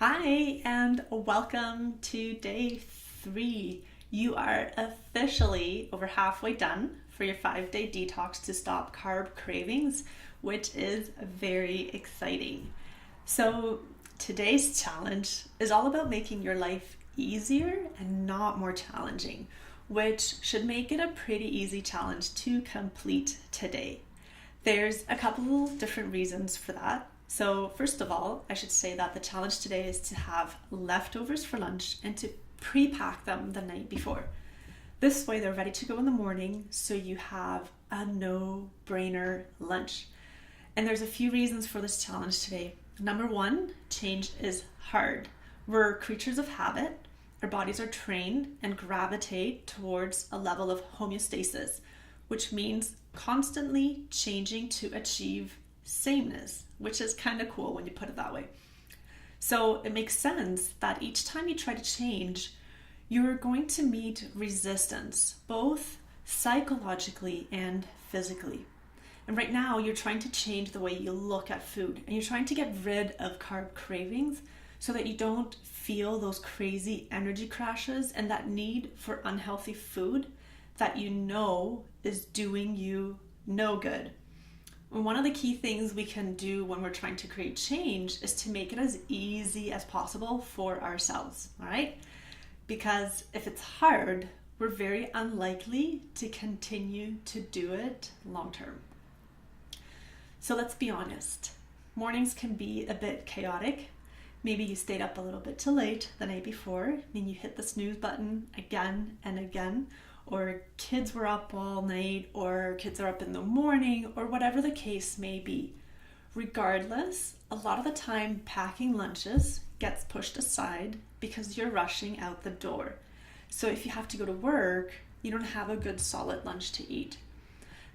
Hi, and welcome to day 3. You are officially over halfway done for your 5-day detox to stop carb cravings, which is very exciting. So, today's challenge is all about making your life easier and not more challenging, which should make it a pretty easy challenge to complete today. There's a couple different reasons for that. So first of all, I should say that the challenge today is to have leftovers for lunch and to pre-pack them the night before. This way they're ready to go in the morning, so you have a no-brainer lunch. And there's a few reasons for this challenge today. Number one, change is hard. We're creatures of habit. Our bodies are trained and gravitate towards a level of homeostasis, which means constantly changing to achieve sameness, which is kind of cool when you put it that way. So it makes sense that each time you try to change, you're going to meet resistance, both psychologically and physically. And right now, you're trying to change the way you look at food, and you're trying to get rid of carb cravings so that you don't feel those crazy energy crashes and that need for unhealthy food that you know is doing you no good. One of the key things we can do when we're trying to create change is to make it as easy as possible for ourselves, all right? Because if it's hard, we're very unlikely to continue to do it long term. So let's be honest. Mornings can be a bit chaotic. Maybe you stayed up a little bit too late the night before, and you hit the snooze button again and again, or kids were up all night, or kids are up in the morning, or whatever the case may be. Regardless, a lot of the time packing lunches gets pushed aside because you're rushing out the door. So if you have to go to work, you don't have a good solid lunch to eat.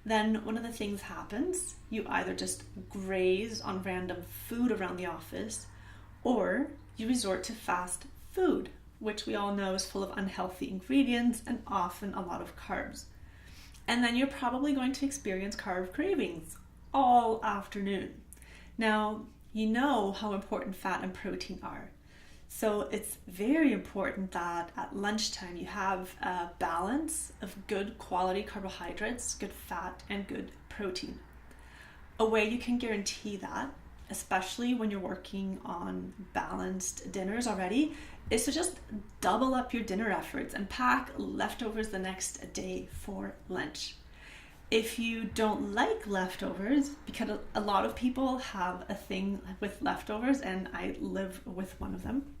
Then one of the things happens, you either just graze on random food around the office, or you resort to fast food, which we all know is full of unhealthy ingredients and often a lot of carbs. And then you're probably going to experience carb cravings all afternoon. Now, you know how important fat and protein are. So it's very important that at lunchtime you have a balance of good quality carbohydrates, good fat, and good protein. A way you can guarantee that, especially when you're working on balanced dinners already, is to just double up your dinner efforts and pack leftovers the next day for lunch. If you don't like leftovers, because a lot of people have a thing with leftovers, and I live with one of them,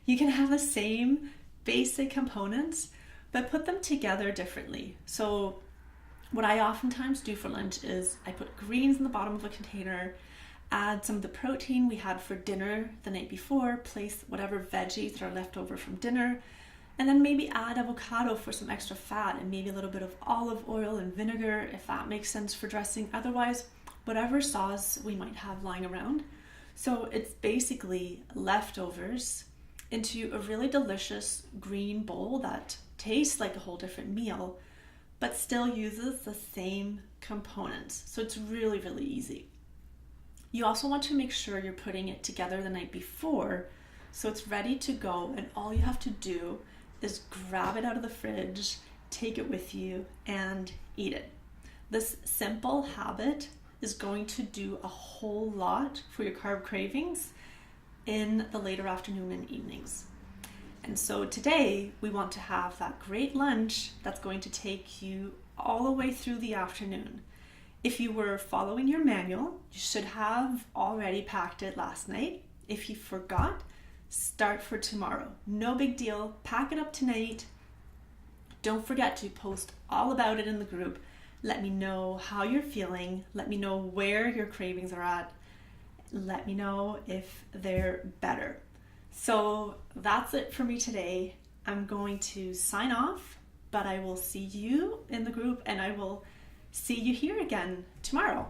you can have the same basic components, but put them together differently. So what I oftentimes do for lunch is I put greens in the bottom of a container, add some of the protein we had for dinner the night before, place whatever veggies that are left over from dinner, and then maybe add avocado for some extra fat and maybe a little bit of olive oil and vinegar if that makes sense for dressing. Otherwise, whatever sauce we might have lying around. So it's basically leftovers into a really delicious green bowl that tastes like a whole different meal, but still uses the same components. So it's really, really easy. You also want to make sure you're putting it together the night before so it's ready to go, and all you have to do is grab it out of the fridge, take it with you, and eat it. This simple habit is going to do a whole lot for your carb cravings in the later afternoon and evenings. And so today we want to have that great lunch that's going to take you all the way through the afternoon. If you were following your manual, you should have already packed it last night. If you forgot, start for tomorrow. No big deal. Pack it up tonight. Don't forget to post all about it in the group. Let me know how you're feeling. Let me know where your cravings are at. Let me know if they're better. So that's it for me today. I'm going to sign off, but I will see you in the group, and I will see you here again tomorrow.